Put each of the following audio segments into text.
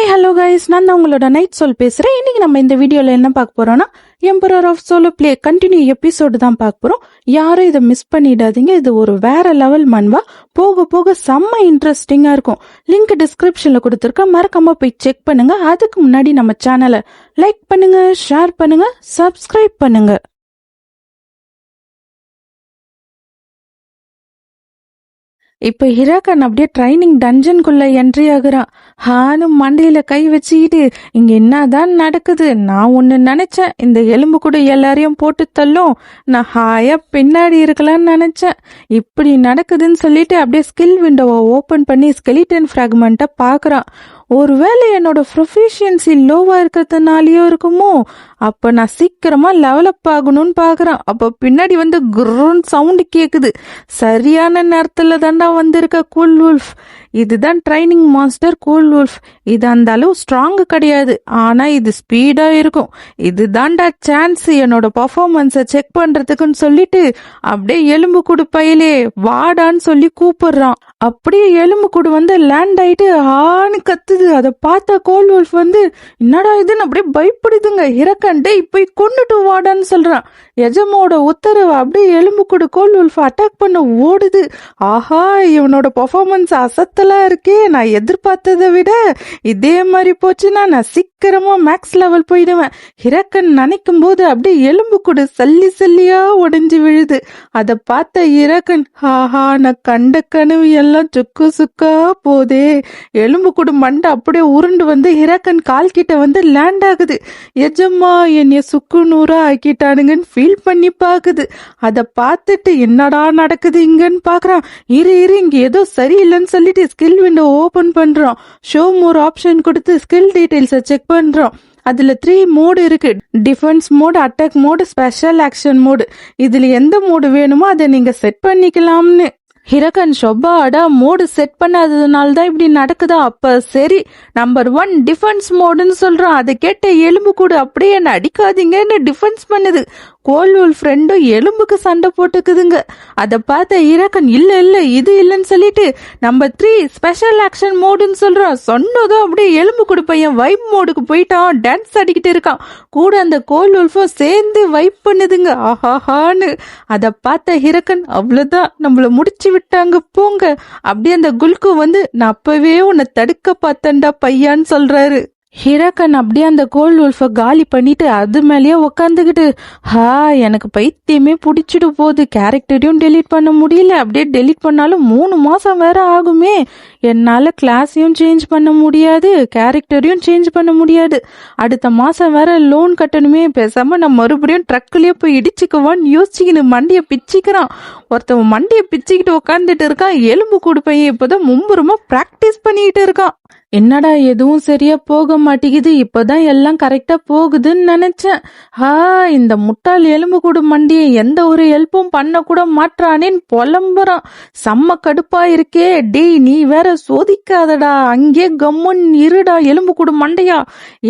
Hello guys, நான் தான் உங்களோட நைட் சோல் பேசுகிறேன். இன்றைக்கி நம்ம இந்த வீடியோவில் என்ன பார்க்க போகிறோன்னா, emperor of solo play continue episode தான் பார்க்க போகிறோம். யாரும் இதை மிஸ் பண்ணிடாதீங்க. இது ஒரு வேற லெவல் மன்வா. போக போக செம்ம இன்ட்ரெஸ்டிங்காக இருக்கும். லிங்க் டிஸ்கிரிப்ஷனில் கொடுத்துருக்கேன், மறக்காம போய் செக் பண்ணுங்க. அதுக்கு முன்னாடி நம்ம சேனலை லைக் பண்ணுங்க, ஷேர் பண்ணுங்க, சப்ஸ்கிரைப் பண்ணுங்க. இப்ப ஹிராகன் அப்படியே ட்ரைனிங் டஞ்சனுக்குள்ள என்ட்ரி ஆகுறான். ஹானு மண்டையில கை வச்சுக்கிட்டு, இங்க என்னதான் நடக்குது? நான் ஒண்ணு நினைச்சேன், இந்த எலும்பு கூட எல்லாரையும் போட்டு தள்ளும், நான் ஹாயா பின்னாடி இருக்கலாம்னு நினைச்சேன். இப்படி நடக்குதுன்னு சொல்லிட்டு அப்படியே ஸ்கில் விண்டோவை ஓபன் பண்ணி ஸ்கெலிட்டன் ஃப்ராக்மெண்ட்டை பாக்குறான். ஒருவேளை என்னோட ப்ரொஃபிஷியன்சி லோவா இருக்கிறதுனாலயோ இருக்குமோ? அப்ப நான் சீக்கிரமா லெவலப் ஆகணும்னு பாக்குறான். அப்ப பின்னாடி வந்து குர்ன்னு சவுண்டு கேக்குது. சரியான நேரத்துல தாண்டா வந்திருக்க கூல் வுல்ஃப். இதுதான் ட்ரைனிங் மாஸ்டர் கூல் வுல்ஃப். இது அந்த அளவு ஸ்ட்ராங் கிடையாது, ஆனா இது ஸ்பீடா இருக்கும். இதுதான்டா சான்ஸ் என்னோட பர்ஃபார்மன்ஸை செக் பண்றதுக்குன்னு சொல்லிட்டு அப்படியே எலும்பு கூடு பையிலே வாடான்னு சொல்லி கூப்பிடுறான். அப்படியே எலும்பு கூடு வந்து லேண்ட் ஆயிட்டு ஆன்னு கத்துது. அதை பார்த்த கோல் வுல்ஃப் வந்து, என்னடா இதுன்னு அப்படியே பயப்படுதுங்க. ஹிராகன் போய் கொண்டுட்டு வாடான்னு சொல்றான். எஜமோட உத்தரவு அப்படியே எலும்பு கூடு கோல் வுல்ஃப் அட்டாக் பண்ண ஓடுது. ஆஹா, இவனோட பர்ஃபார்மன்ஸ் அசத்தலா இருக்கே. நான் எதிர்பார்த்ததை விட இதே மாதிரி போச்சுன்னா நான் சீக்கிரமா மேக்ஸ் லெவல் போயிடுவேன். ஹிராகன் நினைக்கும் போது அப்படியே எலும்பு கூடு சல்லி சல்லியா உடைஞ்சு விழுது. அதை பார்த்த ஹிராகன், ஆஹா, நான் கண்ட கனவு எல்லாம் சுக்கு சுக்கா போதே. எலும்பு கூடு மண்டை அப்படியே உருண்டு வந்து ஹிராகன் கால் கிட்ட வந்து லேண்ட் ஆகுது. எஜம்மா, என்னைய சுக்கு நூறா ஆக்கிட்டானுங்கன்னு ஃபீல் பண்ணி பாக்குது. அதை பார்த்துட்டு என்னடா நடக்குது இங்கன்னு பாக்குறான். இரு இங்க ஏதோ சரியில்லைன்னு சொல்லிட்டு ஸ்கில் விண்டோ ஓபன் பண்றோம். ஷோ மோர் ஆப்ஷன் கொடுத்து ஸ்கில் டீடைல்ஸை செக் பண்றோம். அதுல 3 மோடு இருக்கு: defence mode, attack mode, special action mode. இதுல எந்த மோடு வேணுமோ அதை நீங்க செட் பண்ணிக்கலாம்னு. ஹிராகன், ஷொபாடா, மோடு செட் பண்ணாததுனால தான் இப்படி நடக்குதா? அப்ப சரி, நம்பர் 1 டிஃபென்ஸ் மோடுன்னு சொல்றான். அதை கேட்ட எலும்பு கூடு அப்படியே என்ன அடிக்காதீங்கன்னு டிஃபென்ஸ் பண்ணுது. கோல் வுல்ஃப் ஃப்ரெண்டும் எலும்புக்கு சண்டை போட்டுக்குதுங்க. அதை பார்த்த ஹிராகன், இல்ல இது இல்லைன்னு சொல்லிட்டு நம்பர் 3 ஸ்பெஷல் ஆக்ஷன் மோடுன்னு சொல்றான். சொன்னதும் அப்படியே எலும்பு கூடு பையன் வைப் மோடுக்கு போயிட்டான். டான்ஸ் ஆடிக்கிட்டு இருக்கான். கூட அந்த கோல் வுல்ஃபும் சேர்ந்து வைப் பண்ணுதுங்க. ஆஹாஹான்னு. அதை பார்த்த ஹிராகன், அவ்வளவுதான், நம்மள முடிச்சு விட்டாங்க போங்க. அப்படியே அந்த குல்கு வந்து, நான் அப்பவே உன்னை தடுக்க பார்த்தேன்டா பையான்னு சொல்றாரு. ஹிராகன் அப்படியே அந்த கோல் வுல்ஃபை காலி பண்ணிட்டு அது மேலேயே உக்காந்துக்கிட்டு, எனக்கு பைத்தியமே பிடிச்சிட்டு போகுது. கேரக்டரையும் டெலீட் பண்ண முடியல. அப்படியே டெலீட் பண்ணாலும் 3 மாசம் வேற ஆகுமே. என்னால கிளாஸையும் சேஞ்ச் பண்ண முடியாது, கேரக்டரையும் சேஞ்ச் பண்ண முடியாது. அடுத்த மாசம் வேற லோன் கட்டணுமே. பேசாம நான் மறுபடியும் ட்ரக்லயே போய் இடிச்சுக்குவான்னு யோசிச்சுக்கின்னு மண்டியை பிச்சுக்கிறான். ஒருத்தவன் மண்டியை பிச்சுக்கிட்டு உக்காந்துட்டு இருக்கான். எலும்பு கூடு பையன் இப்போதான் மும்புறமா பிராக்டிஸ் பண்ணிக்கிட்டு இருக்கான். என்னடா எதுவும் சரியா போக மாட்டேங்குது, இப்பதான் எல்லாம் கரெக்டா போகுதுன்னு நினைச்சேன். இந்த முட்டாள் எலும்பு கூடு மண்டியை எந்த ஒரு ஹெல்ப்பும் பண்ண கூட மாட்டானேன்னு புலம்புறான். செம்ம கடுப்பா இருக்கே. டேய், நீ வேற சோதிக்காதடா, அங்கே கம்முன் இருடா எலும்பு கூடு மண்டையா.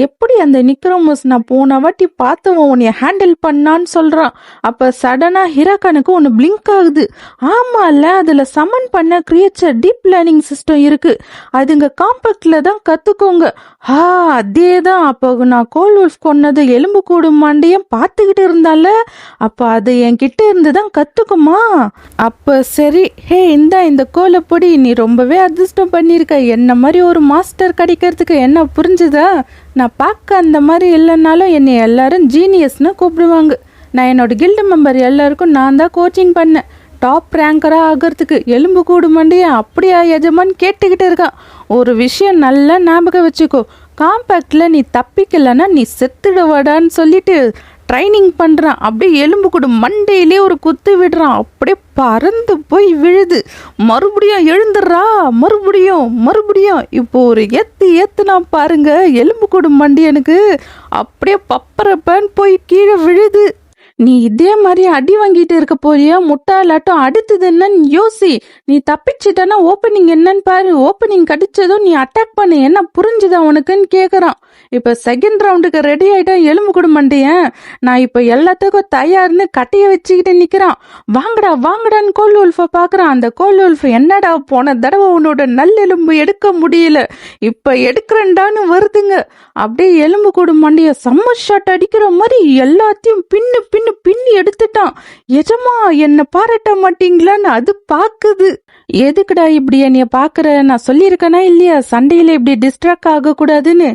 எப்படி அந்த நிக்ரோமஸ் நான் போன வாட்டி பார்த்தவன் உன்னைய ஹேண்டில் பண்ணான்னு சொல்றான். அப்ப சடனா ஹிராகனுக்கு ஒன்னு பிளிங்க் ஆகுது. ஆமா இல்ல, அதுல சமன் பண்ண கிரியேச்சர் டீப் லேர்னிங் சிஸ்டம் இருக்கு. அதுங்க காம்பேக்ட் தான் கத்துக்கோங்க. அதேதான். அப்போ நான் கோல் வுல்ஃப் கொன்னது எலும்பு கூடு மண்டையும் பார்த்துக்கிட்டு இருந்தால, அப்ப அது என்கிட்ட இருந்துதான் கத்துக்குமா? அப்ப சரி. இந்த கோலப்பொடி, நீ ரொம்பவே அதிர்ஷ்டம் பண்ணிருக்க. என்ன மாதிரி ஒரு மாஸ்டர் கிடைக்கிறதுக்கு. என்ன புரிஞ்சுதா? நான் பார்க்க அந்த மாதிரி இல்லைன்னாலும் என்னை எல்லாரும் ஜீனியஸ்னு கூப்பிடுவாங்க. நான் என்னோட கில்டு மெம்பர் எல்லாருக்கும் நான் தான் கோச்சிங் பண்ணேன். டாப் ரேங்கரா ஆகிறதுக்கு. எலும்பு கூடு மண்டியா அப்படியா எஜமான் கேட்டுக்கிட்டு இருக்கான். ஒரு விஷயம் நல்லா ஞாபகம் வச்சுக்கோ, காம்பேக்ட்ல நீ தப்பிக்கலன்னா நீ செத்துடுவடான்னு சொல்லிட்டு ட்ரைனிங் பண்றான். அப்படியே எலும்பு கூடு மண்டையிலே ஒரு குத்து விடுறான். அப்படியே பறந்து போய் விழுது. மறுபடியும் எழுந்துடுறா. மறுபடியும் இப்போ ஒரு ஏத்துனா பாருங்க, எலும்பு கூடு மண்டி எனக்கு அப்படியே பப்பரப்பன்னு போய் கீழே விழுது. நீ இதே மாதிரி அடி வாங்கிட்டு இருக்க போறியா முட்டாளாட்டம்? அடுத்தது என்னன்னு யோசி. நீ தப்பிச்சிட்டனா ஓப்பனிங் என்னன்னு பாரு. ஓப்பனிங் கடிச்சதும் நீ அட்டாக் பண்ணு. என்ன புரிஞ்சுதா உனக்குன்னு கேக்குறான். இப்ப செகண்ட் ரவுண்டுக்கு ரெடி ஆயிட்டா எலும்பு கூட மண்டியன். நான் இப்ப எல்லாத்துக்கும் தயார்னு கட்டைய வச்சுக்கிட்டு நிக்கிறான். வாங்கடா வாங்கடான்னு கோல் உல்ஃப பாக்குறான். அந்த கோல் உல்ஃப் என்னடா போன தடவை உன்னோட நல்லெலும்பு எடுக்க முடியல, இப்ப எடுக்கிறேன்டான்னு வருதுங்க. அப்படியே எலும்பு கூட மண்டிய சம்மர் ஷாட் அடிக்கிற மாதிரி எல்லாத்தையும் பின்னி எடுத்துட்டான். எஜமா என்ன பாராட்ட மாட்டீங்களான்னு அது பாக்குது. எதுக்குடா இப்படி என்னைய பாக்குற? நான் சொல்லியிருக்கேனா இல்லையா சண்டையில இப்படி டிஸ்ட்ராக்ட் ஆக கூடாதுன்னு?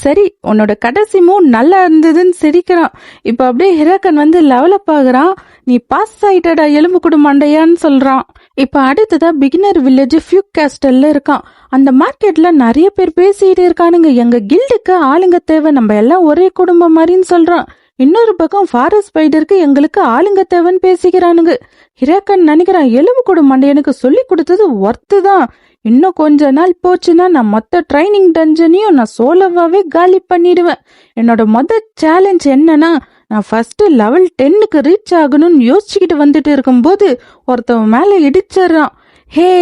சரி, உன்னோட கடைசி மூவ் நல்லா இருந்ததுன்னு சிரிக்கிறான். இப்ப அப்படியே ஹிராக்கன் வந்து லெவலப் ஆகுறான். நீ பாஸ் ஆயிட்டடா எலும்பு கூட மண்டையான்னு சொல்றான். இப்ப அடுத்ததா பிகினர் வில்லேஜ் ஃபியூக் கேஸ்டல்ல இருக்கான். அந்த மார்க்கெட்ல நிறைய பேர் பேசிட்டு இருக்கானுங்க. எங்க கில்டுக்கு ஆளுங்க தேவை, நம்ம எல்லாம் ஒரே குடும்பம் மாதிரின்னு சொல்றான். இன்னொரு பக்கம் ஃபாரஸ்ட் ஸ்பைடருக்கு எங்களுக்கு ஆளுங்க தேவைன்னு பேசிக்கிறானுங்க. ஹிராக்கன் நினைக்கிறான், எலும்பு கூட மண்டையனுக்கு சொல்லி கொடுத்தது ஒர்த்து தான். இன்னும் கொஞ்ச நாள் போச்சுன்னா நான் மொத்த ட்ரைனிங் டஞ்சனையும் நான் சோலோவாவே காலி பண்ணிடுவேன். என்னோட சேலஞ்ச் என்னன்னா, நான் ஃபர்ஸ்ட் லெவல் 10க்கு ரீச் ஆகணும்னு யோசிச்சுக்கிட்டு வந்துட்டு இருக்கும்போது ஒருத்தவன் மேல இடிச்சிடறான். ஹே,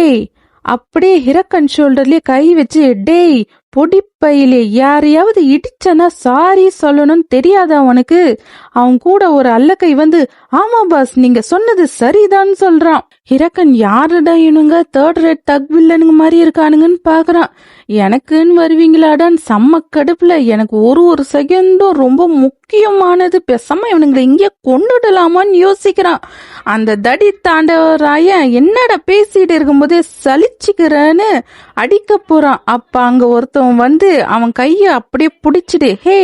அப்படியே ஹிராக்கன் ஷோல்டர்லயே கை வச்சு, டேய் பொடிப்பையிலே யாரையாவது இடிச்சனா சாரி சொல்லணும்னு தெரியாதா உனக்கு? அவன் கூட ஒரு அல்லக்கை வந்து, ஆமா பாஸ் நீங்க சொன்னது சரிதான் சொல்றான். ஹிராக்கன் யாருடா இவனுங்க, தேர்ட் ரேட் தக் வில்லனுங்க மாதிரி இருக்கானுங்கன்னு பாக்குறான். எனக்குன்னு வருவீங்களாடான்னு செம்ம கடுப்புல எனக்கு ஒரு செகண்டும் ரொம்ப முக்கியமானது, பேசாம இவனுங்களை இங்கே கொண்டுடலாமான்னு யோசிக்கிறான். அந்த தடி தாண்டவராய என்னடா பேசிட்டு இருக்கும்போதே சலிச்சுக்கிறேன்னு அடிக்க போறான். அப்ப அங்க ஒருத்தவன் வந்து அவன் கைய அப்படியே புடிச்சிட்டு, ஹே,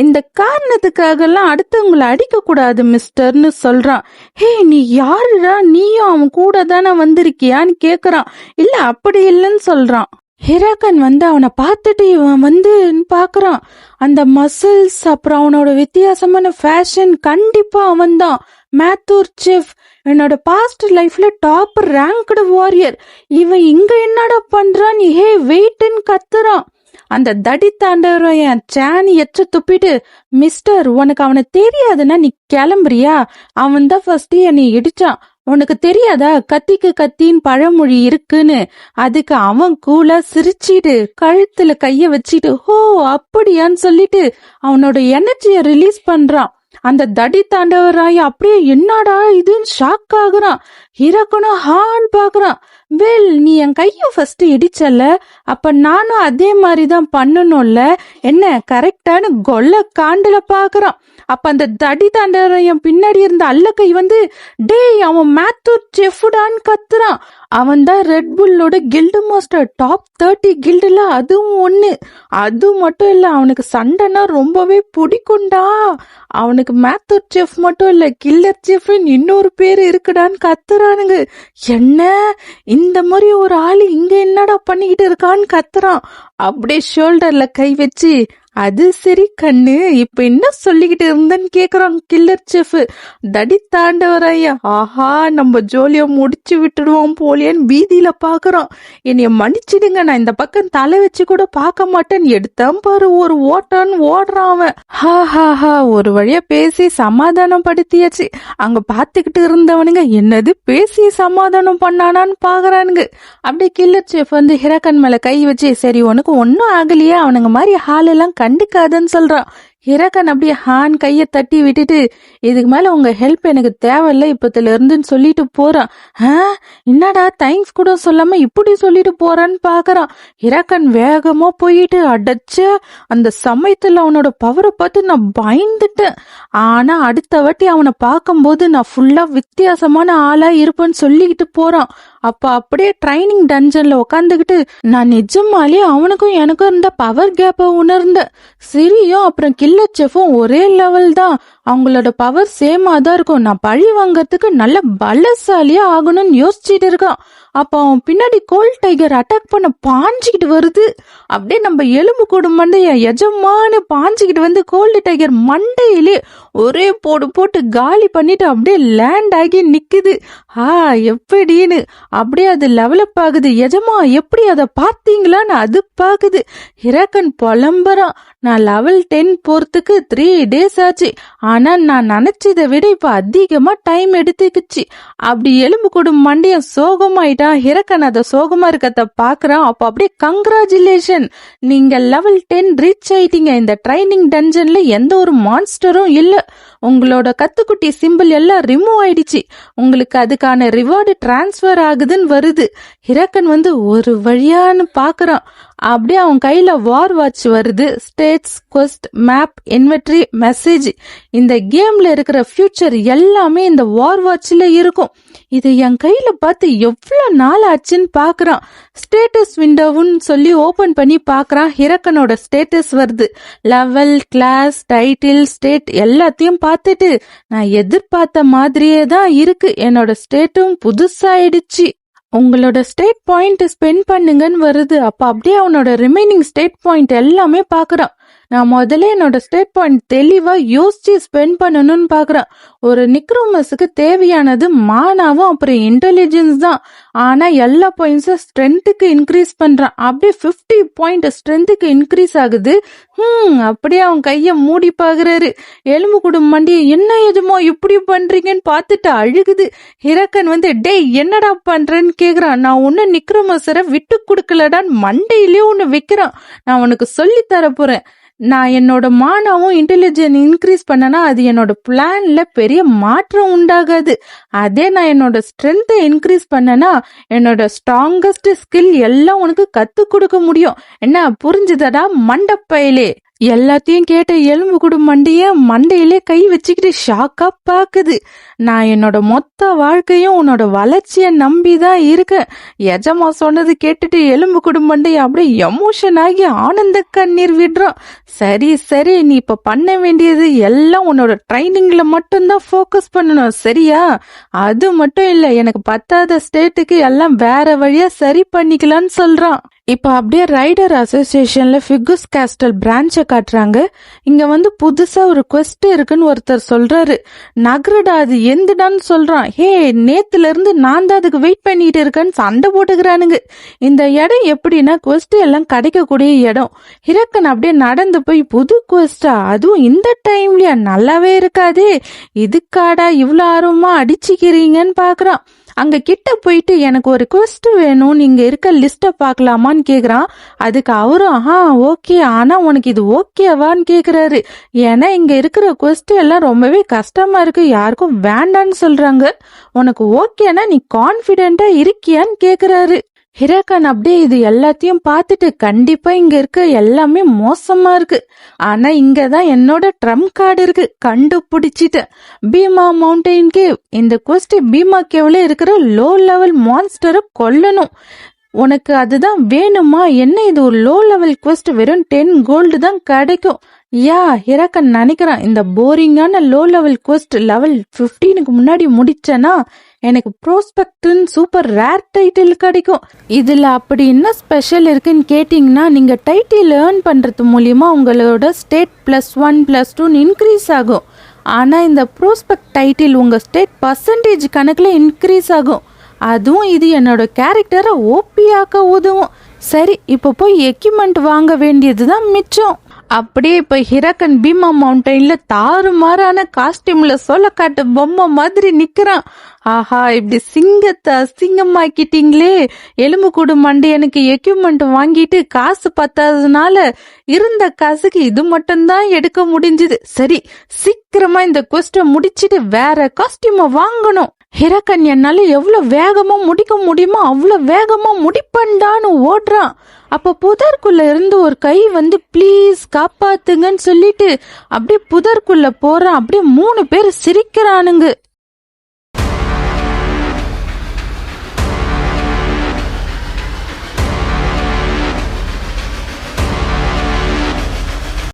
இந்த காரணத்துக்காக எல்லாம் அடுத்தவங்களை அடிக்க கூடாது மிஸ்டர்னு சொல்றான். ஹே, நீ யாருடா? நீயும் அவன் கூட தானே வந்திருக்கியான்னு கேக்குறான். இல்ல அப்படி இல்லைன்னு சொல்றான். ஹிராக்கன் வந்து அவனை பார்த்துட்டு இவன் வந்து பாக்குறான். அந்த மசில்ஸ் அப்புறம் அவனோட வித்தியாசமான ஃபேஷன், கண்டிப்பா அவன் தான் மேத்தூர் செஃப். என்னோட பாஸ்ட் லைஃப்ல டாப் ரேங்க்டு வாரியர். இவன் இங்க என்னடா பண்றான்? நீ ஹே வெயிட்ன்னு கத்துறான். அந்த தடி தாண்டவன் சாணி எச்ச துப்பிட்டு, மிஸ்டர் உனக்கு அவனை தெரியாதுன்னா நீ கிளம்புறியா? அவன் தான் ஃபர்ஸ்ட் என்னை இடிச்சான், உனக்கு தெரியாதா கத்திக்கு கத்தின்னு பழமொழி இருக்குன்னு? அதுக்கு அவன் கூலா சிரிச்சிட்டு கழுத்துல கைய வச்சிட்டு, ஹோ அப்படியான்னு சொல்லிட்டு அவனோட எனர்ஜிய ரிலீஸ் பண்றான். அந்த தடி தாண்டவராய் அப்படியே என்னடா இதுன்னு ஷாக் ஆகுறான். ஹிராக்கனும் ஹான்னு பாக்குறான். வெல், நீ என் கைய ஃபர்ஸ்ட் இடிச்சல, அப்ப நானும் அதே மாதிரிதான் பண்ணணும்ல, என்ன கரெக்டானு கொல்ல காண்டுல பாக்குறான். அப்ப அந்த தடி தாண்டவரையன் பின்னாடி இருந்த அல்லக்கை வந்து, டேய் அவன் மேத்தூர் செஃப்டான்னு கத்துறான். அவன் தான் ரெட் புல்லோட கில்டு மாஸ்டர், டாப் 30 கில்டுல அதுவும் ஒண்ணு. அது மட்டும் இல்ல, அவனுக்கு சண்டைனா ரொம்பவே பிடிக்கும்டா. அவனுக்கு மேத்தூர் செஃப் மட்டும் இல்ல, கில்லர் செஃப்னு இன்னொரு பேரு இருக்குடான்னு கத்துறானுங்க. என்ன இந்த மாதிரி ஒரு ஆளு இங்க என்னடா பண்ணிக்கிட்டு இருக்கான்னு கத்துறான். அப்படியே ஷோல்டர்ல கை வச்சு, அது சரி கண்ணு, இப்ப என்ன சொல்லிக்கிட்டு இருந்தன்னு கேக்குறான் கில்லர் செஃப். தடி தாண்டவராயா, ஆஹா நம்ம ஜோலிய முடிச்சு விட்டுடுவோம் போலியன்னு பீதியில பாக்குறான். என்னைய மன்னிச்சிடுங்க, நான் இந்த பக்கம் தலை வச்சு கூட பார்க்க மாட்டேன்னு எடுத்தான் பாரு ஒரு ஓட்டான்னு ஓடுறான் அவன். ஹா ஹா ஹா, ஒரு வழியா பேசி சமாதானம் படுத்தியாச்சு. அங்க பாத்துக்கிட்டு இருந்தவனுங்க என்னது பேசி சமாதானம் பண்ணானான்னு பாக்குறானுங்க. அப்படியே கில்லர் செஃப் வந்து ஹிராக்கன் மேல கை வச்சு, சரி உனக்கு ஒன்னும் ஆகலையே, அவனுங்க மாதிரி ஹால் எல்லாம் கண்டுக்காதன்னு சொல்றான். ஹிராக்கன் அப்படியே ஹான் கைய தட்டி விட்டுட்டு, இதுக்கு மேல உங்க ஹெல்ப் எனக்கு தேவையில்ல இப்பத்துல இருந்துன்னு சொல்லிட்டு போறான். என்னடா தேங்க்ஸ் கூட சொல்லாம இப்படி சொல்லிட்டு போறான்னு பாக்குறான். ஹிராக்கன் வேகமா போயிட்டு அடைச்ச அந்த சமயத்துல அவனோட பவரை பார்த்து நான் பயந்துட்டேன். ஆனா அடுத்த வாட்டி அவனை பார்க்கும்போது நான் ஃபுல்லா வித்தியாசமான ஆளா இருப்பேன்னு சொல்லிக்கிட்டு போறான். அப்ப அப்படியே ட்ரைனிங் டஞ்சன்ல உக்காந்துக்கிட்டு நான் நிஜமாலே அவனுக்கும் எனக்கும் இருந்த பவர் கேப்ப உணர்ந்தேன். சிரியும் அப்புறம் கில்லர் செஃப்பும் ஒரே லெவல் தான், அவங்களோட பவர் சேமா தான் இருக்கும். நான் பழி வாங்கறதுக்கு நல்ல பலசாலியா ஆகணும்னு யோசிச்சுட்டு இருக்கான். அப்ப அவன் பின்னாடி கோல் டைகர் அட்டாக் பண்ண பாஞ்சுக்கிட்டு வருது. அப்படியே நம்ம எலும்பு கூடு மண்டைய எஜமானு பாஞ்சுக்கிட்டு வந்து கோல்டு டைகர் மண்டையிலே ஒரே போடு போட்டு காலி பண்ணிட்டு அப்படியே லேண்ட் ஆகி நிக்குது. எப்படின்னு அப்படியே அது லெவலப் ஆகுது. எஜமா எப்படி அதை பார்த்தீங்களான்னு அது பாக்குது. ஹிராக்கன் புலம்புறான், நான் லெவல் 10 போறதுக்கு 3 days ஆச்சு, ஆனா நான் நினைச்சதை விட இப்ப அதிகமா டைம் எடுத்துக்கிச்சு. அப்படி எலும்பு கூடு மண்டையன் சோகமாயிட்டான். ஹிரக்கன் அத சோகமா இருக்கத பாக்குறான். அப்ப அப்படியே கங்க்ராச்சுலேஷன், நீங்க லெவல் 10 ரீச் ஆயிட்டீங்க. இந்த ட்ரைனிங் டஞ்சன்ல எந்த ஒரு மான்ஸ்டரும் இல்ல. உங்களோட கத்துக்குட்டி சிம்பிள் எல்லாம் ரிமூவ் ஆயிடுச்சு. உங்களுக்கு அதுக்கான ரிவார்டு டிரான்ஸ்பர் ஆகுதுன்னு வருது. ஹிரக்கன் ஒரு வழியான்னு பாக்குறான். அப்படியே அவன் கையில வார் வாட்ச் வருது. States, quest, map, inventory, message, இந்த கேம்ல இருக்கிற ஃபியூச்சர் எல்லாமே இந்த வார் வாட்ச்ல இருக்கும். இது என் கையில பார்த்து எவ்வளவு நாள் ஆச்சுன்னு பாக்குறான். ஸ்டேட்டஸ் விண்டோவுன்னு சொல்லி ஓபன் பண்ணி பாக்குறான். ஹிரக்கனோட ஸ்டேட்டஸ் வருது. லெவல், கிளாஸ், டைட்டில், ஸ்டேட் எல்லாத்தையும் பார்த்துட்டு நான் எதிர்பார்த்த மாதிரியே தான் இருக்கு. என்னோட ஸ்டேட்டும் புதுசாயிடுச்சு. உங்களோட ஸ்டேட் பாயிண்ட் ஸ்பெண்ட் பண்ணுங்கன்னு வருது. அப்ப அப்படியே அவனோட ரிமைனிங் ஸ்டேட் பாயிண்ட் எல்லாமே பாக்குறான். நான் முதல்ல என்னோட ஸ்டேட் பாயிண்ட் தெளிவா யோசிச்சு ஸ்பெண்ட் பண்ணணும்னு பாக்குறேன். ஒரு நிக்ரோமஸுக்கு தேவையானது மானாவும் அப்புறம் இன்டெலிஜென்ஸ் தான். ஆனா எல்லா பாயிண்ட்ஸும் ஸ்ட்ரென்த்துக்கு இன்க்ரீஸ் பண்றான். அப்படியே 50 பாயிண்ட் ஸ்ட்ரென்த்துக்கு இன்க்ரீஸ் ஆகுது. அப்படியே அவன் கைய மூடி பாக்குறாரு. எலும்பு கூடு மண்டி என்ன எதுமோ இப்படி பண்றீங்கன்னு பார்த்துட்டு அழுகுது. ஹிரக்கன் டேய் என்னடா பண்றேன்னு கேக்குறான். நான் ஒன்னு நிக்ரோமஸரை விட்டு கொடுக்கலடான்னு மண்டையிலேயே ஒன்னு வைக்கிறான். நான் உனக்கு சொல்லி தர போறேன். நான் என்னோட மானாவும் இன்டெலிஜென்ஸ் இன்க்ரீஸ் பண்ணனா அது என்னோட பிளான்ல பெரிய மாற்றம் உண்டாகாது. அதே நான் என்னோட ஸ்ட்ரென்த்தை இன்க்ரீஸ் பண்ணனா என்னோட ஸ்ட்ராங்கஸ்ட் ஸ்கில் எல்லாம் உனக்கு கத்து கொடுக்க முடியும். என்ன புரிஞ்சுதடா மண்டப்பையிலே? எல்லாத்தையும் கேட்ட எலும்பு கூடு மண்டையிலே கை வச்சுக்கிட்டு ஷாக்கா பாக்குது. நான் என்னோட மொத்த வாழ்க்கையும் உன்னோட வளர்ச்சிய நம்பிதான் இருக்கேன். எஜமா சொன்னது கேட்டுட்டு எலும்பு கூடு அப்படியே எமோஷன் ஆகி ஆனந்த கண்ணீர் விடுறான். சரி சரி, நீ இப்ப பண்ண வேண்டியது எல்லாம் உன்னோட ட்ரைனிங்ல மட்டும்தான் போக்கஸ் பண்ணணும், சரியா? அது மட்டும் இல்ல, எனக்கு பத்தாத ஸ்டேட்டுக்கு எல்லாம் வேற வழியா சரி பண்ணிக்கலான்னு சொல்றான். இப்ப அப்படியே ரைடர் அசோசியேஷன்ல ஃபிகுஸ் கேஸ்டல் பிரான்ச்ச காட்டுறாங்க. இங்க புதுசா ஒரு குவெஸ்ட் இருக்குன்னு ஒருத்தர் சொல்றாரு. நகரடா அது எந்துடான்னு சொல்றான். ஹே, நேத்துல இருந்து நான் தான் அதுக்கு வெயிட் பண்ணிட்டு இருக்கேன்னு சண்டை போட்டுக்கிறானுங்க. இந்த இடம் எப்படின்னா குவெஸ்ட் எல்லாம் கிடைக்கக்கூடிய இடம். ஹிரக்கன் அப்படியே நடந்து போய் புது குவெஸ்டா, அதுவும் இந்த டைம்லயா, நல்லாவே இருக்காதே, இதுக்காடா இவ்வளவு ஆர்வமா அடிச்சுக்கிறீங்கன்னு பாக்குறான். அங்க கிட்ட போயிட்டு எனக்கு ஒரு குவெஸ்ட் வேணும், நீங்க இருக்க லிஸ்ட பாக்கலாமான்னு கேக்குறான். அதுக்கு அவரும் ஓகே, ஆனா உனக்கு இது ஓகேவான்னு கேக்குறாரு. ஏன்னா இங்க இருக்கிற குவெஸ்ட் எல்லாம் ரொம்பவே கஷ்டமா இருக்கு, யாருக்கும் வேண்டான்னு சொல்றாங்க. உனக்கு ஓகேனா நீ கான்பிடென்டா இருக்கியான்னு கேக்குறாரு. ஹிரக்கன் அப்படியே இது எல்லாத்தையும் பார்த்துட்டு கண்டிப்பா இங்க இருக்க எல்லாமே மோசமா இருக்கு, ஆனா இங்கதான் என்னோட ட்ரம் கார்டு இருக்கு, கண்டுபிடிச்சிட்டேன். Bhima mountain cave. இந்த குவெஸ்ட் பீமா கேவ்ல இருக்கிற லோ லெவல் மான்ஸ்டரை கொல்லணும். உனக்கு அதுதான் வேணுமா? என்ன இது ஒரு லோ லெவல் குவெஸ்ட், வெறும் 10 கோல்டு தான் கிடைக்கும். ஹிரக்கன் நினைக்கிறான், இந்த போரிங்கான லோ லெவல் குவெஸ்ட் லெவல் 15க்கு முன்னாடி முடிச்சேன்னா எனக்கு ப்ரோஸ்பெக்ட்னு சூப்பர் ரேர் டைட்டில் கிடைக்கும். இதுல அப்படி என்ன ஸ்பெஷல் இருக்குன்னு கேட்டீங்கன்னா, நீங்க டைட்டில் ஏர்ன் பண்றது மூலியமா உங்களோட ஸ்டேட் +1 +2 இன்க்ரீஸ் ஆகும். ஆனா இந்த ப்ரோஸ்பெக்ட் டைட்டில் உங்க ஸ்டேட் பர்சன்டேஜ் கணக்குல இன்க்ரீஸ் ஆகும். அதுவும் இது என்னோட கேரக்டரை ஓபியாக்க உதவும். சரி, இப்போ போய் எக்யூப்மெண்ட் வாங்க வேண்டியதுதான் மிச்சம். அப்படியே இப்ப ஹிரக்கன் பீமா மவுண்டைன்ல தாறுமாறான காஸ்டியூம்ல சோளக்காட்டு பொம்மை மாதிரி நிக்கிறான். ஆஹா, இப்படி சிங்கத்தை அசிங்கமாக்கிட்டீங்களே. எலும்பு கூடு மண்டையனுக்கு எக்யூப்மெண்ட் வாங்கிட்டு காசு பத்தாததுனால இருந்த காசுக்கு இது மட்டும்தான் எடுக்க முடிஞ்சது. சரி, சீக்கிரமா இந்த குவெஸ்ட முடிச்சிட்டு வேற காஸ்டியூம வாங்கணும். ஹிரக்கன் என்னால எவ்வளவு வேகமா முடிக்க முடியுமோ அவ்வளவு வேகமா முடிப்பண்டான்னு ஓடுறான். அப்ப புதற்குள்ள இருந்து ஒரு கை ப்ளீஸ் காப்பாத்துங்கன்னு சொல்லிட்டு அப்படியே புதற்குள்ள போறான். அப்படியே 3 பேர் சிரிக்கிறானுங்க.